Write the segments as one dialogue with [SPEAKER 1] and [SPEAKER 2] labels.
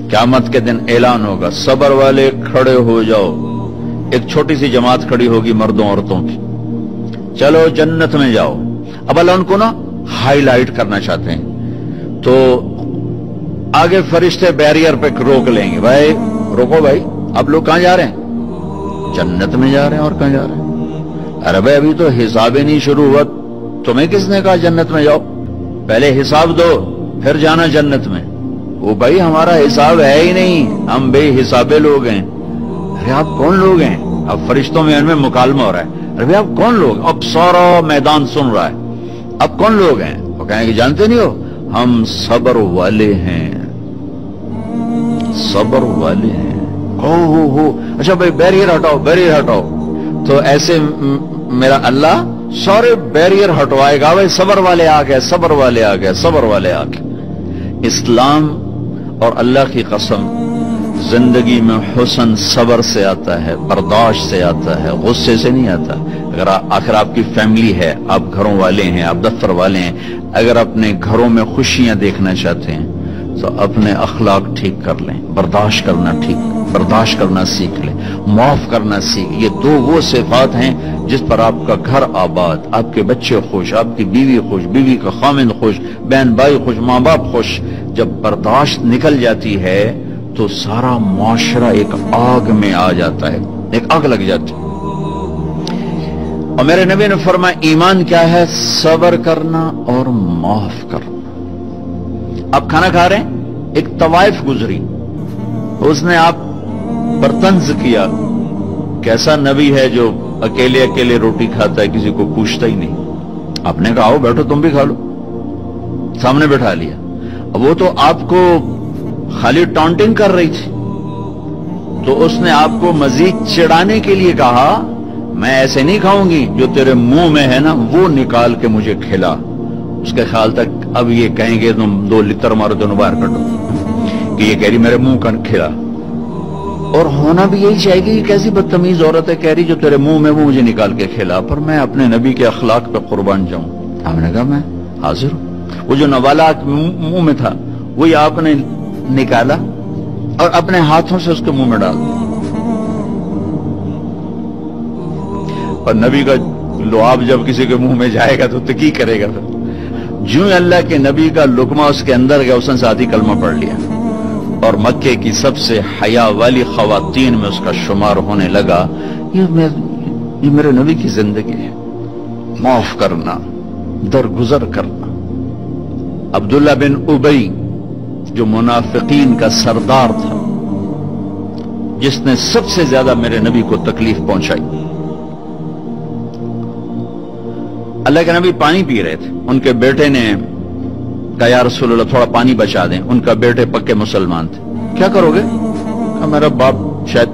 [SPEAKER 1] क़यामत के दिन ऐलान होगा, सब्र वाले खड़े हो जाओ। एक छोटी सी जमात खड़ी होगी मर्दों औरतों की, चलो जन्नत में जाओ। अब अल्लाह उनको ना हाईलाइट करना चाहते हैं, तो आगे फरिश्ते बैरियर पे रोक लेंगे, भाई रोको भाई, आप लोग कहां जा रहे हैं? जन्नत में जा रहे हैं। और कहां जा रहे हैं? अरे भाई अभी तो हिसाब ही नहीं शुरू हुआ, तुम्हें किसने कहा जन्नत में जाओ? पहले हिसाब दो फिर जाना जन्नत में। वो भाई हमारा हिसाब है ही नहीं, हम बेहिसाबे लोग हैं। अरे आप कौन लोग हैं? अब फरिश्तों में इनमें मुकालमा हो रहा है, अरे भाई आप कौन लोग? अब सारा मैदान सुन रहा है, अब कौन लोग हैं? वो कहेंगे जानते नहीं हो, हम सब्र वाले हैं, सब्र वाले हैं। हो अच्छा भाई बैरियर हटाओ, बैरियर हटाओ। तो ऐसे मेरा अल्लाह सारे बैरियर हटवाएगा, भाई सब्र वाले आ गए, सब्र वाले आ गए, सब्र वाले आ गए। इस्लाम और अल्लाह की कसम, जिंदगी में हुस्न सब्र से आता है, बर्दाश्त से आता है, गुस्से से नहीं आता। अगर आखिर आपकी फैमिली है, आप घरों वाले हैं, आप दफ्तर वाले हैं, अगर अपने घरों में खुशियां देखना चाहते हैं तो अपने अखलाक ठीक कर लें, बर्दाश्त करना सीख लें, माफ करना सीख। ये दो वो सिफात हैं जिस पर आपका घर आबाद, आपके बच्चे खुश, आपकी बीवी खुश, बीवी का खामिंद खुश, बहन भाई खुश, माँ बाप खुश। जब बर्दाश्त निकल जाती है तो सारा मुआशरा एक आग में आ जाता है, एक आग लग जाती है। और मेरे नबी ने फरमाया ईमान क्या है? सब्र करना और माफ करना। आप खाना खा रहे हैं, एक तवाइफ गुजरी, उसने आप पर तंज किया, कैसा नबी है जो अकेले अकेले रोटी खाता है, किसी को पूछता ही नहीं। आपने कहा आओ बैठो तुम भी खा लो, सामने बैठा लिया। अब वो तो आपको खाली टॉन्टिंग कर रही थी, तो उसने आपको मजीद चिढ़ाने के लिए कहा मैं ऐसे नहीं खाऊंगी, जो तेरे मुंह में है ना वो निकाल के मुझे खिला। उसके ख्याल तक अब ये कहेंगे तुम 2 लितर मारो, दोनों बाहर कटो, कि ये कह रही मेरे मुंह का खिला। और होना भी यही चाहेगी कि कैसी बदतमीज औरत है, कह रही जो तेरे मुंह में वो मुझे निकाल के खिला। पर मैं अपने नबी के अखलाक पे कुर्बान जाऊं। हमने कहा मैं हाजिर हूं। वो जो नवाला मुंह में था वही आपने निकाला और अपने हाथों से उसके मुंह में डाल दिया। और नबी का लुआब जब किसी के मुंह में जाएगा तो की करेगा? फिर ज्यों अल्लाह के नबी का लुकमा उसके अंदर गया, उसने साथ ही कलमा पढ़ लिया और मक्के की सबसे हया वाली खवातीन में उसका शुमार होने लगा। ये मेरे नबी की जिंदगी है, माफ करना, दरगुजर करना। अब्दुल्ला बिन उबई जो मुनाफिकीन का सरदार था, जिसने सबसे ज्यादा मेरे नबी को तकलीफ पहुंचाई। अल्लाह के नबी पानी पी रहे थे, उनके बेटे ने कहा या रसूल अल्लाह थोड़ा पानी बचा दें। उनका बेटे पक्के मुसलमान थे। क्या करोगे? कहा मेरा बाप शायद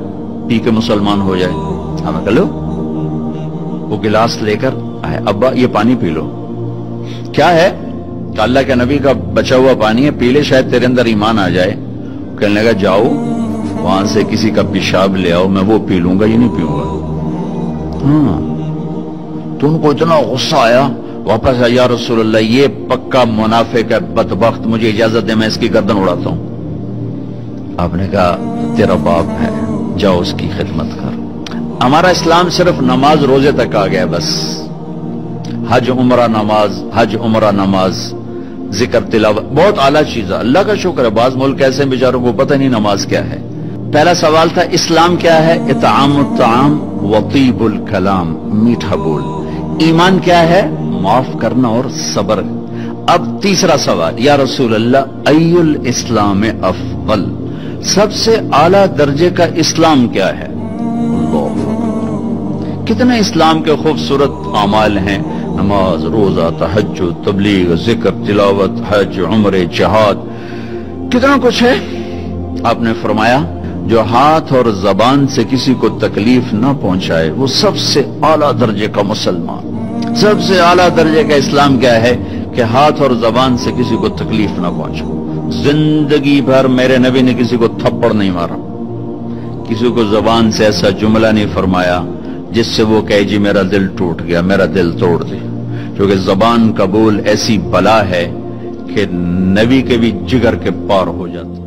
[SPEAKER 1] पी के मुसलमान हो जाए। हमें कह लो, वो गिलास लेकर आए, अब्बा ये पानी पी लो। क्या है? अल्लाह के नबी का बचा हुआ पानी है, पी ले, शायद तेरे अंदर ईमान आ जाए। कहने लगा जाओ वहां से किसी का पेशाब ले आओ, मैं वो पी लूंगा, ये नहीं पीऊंगा। हाँ, तो उनको इतना गुस्सा आया, वापस आया या रसूल अल्लाह ये पक्का मुनाफिक है, बदबख्त, मुझे इजाजत दे मैं इसकी गर्दन उड़ाता हूं। आपने कहा तेरा बाप है, जाओ उसकी खिदमत कर। हमारा इस्लाम सिर्फ नमाज रोजे तक आ गया, बस हज उमरा नमाज, हज उमरा नमाज, जिक्र तिलावत बहुत आला चीज है, अल्लाह का शुक्र है। बाज मुल्क ऐसे बेचारों को पता नहीं नमाज क्या है। पहला सवाल था इस्लाम क्या है? इतामुत ताम वतीबुल कलाम, मीठा बोल। ईमान क्या है? माफ करना और सब्र। अब तीसरा सवाल, या रसूल अल्लाह अय्युल इस्लाम अफजल, सबसे आला दर्जे का इस्लाम क्या है? कितने इस्लाम के खूबसूरत अमाल हैं, नमाज, रोजा, तहज्जुद, तबलीग, जिक्र, तिलावत, हज, उम्रे, जिहाद, कितना कुछ है। आपने फरमाया जो हाथ और जबान से किसी को तकलीफ ना पहुंचाए वो सबसे आला दर्जे का मुसलमान। सबसे आला दर्जे का इस्लाम क्या है? कि हाथ और जबान से किसी को तकलीफ ना पहुंचाए। जिंदगी भर मेरे नबी ने किसी को थप्पड़ नहीं मारा, किसी को जबान से ऐसा जुमला नहीं फरमाया जिससे वो कहे जी मेरा दिल टूट गया, मेरा दिल तोड़ दे। क्योंकि जबान का बोल ऐसी बला है कि नबी के भी जिगर के पार हो जाता।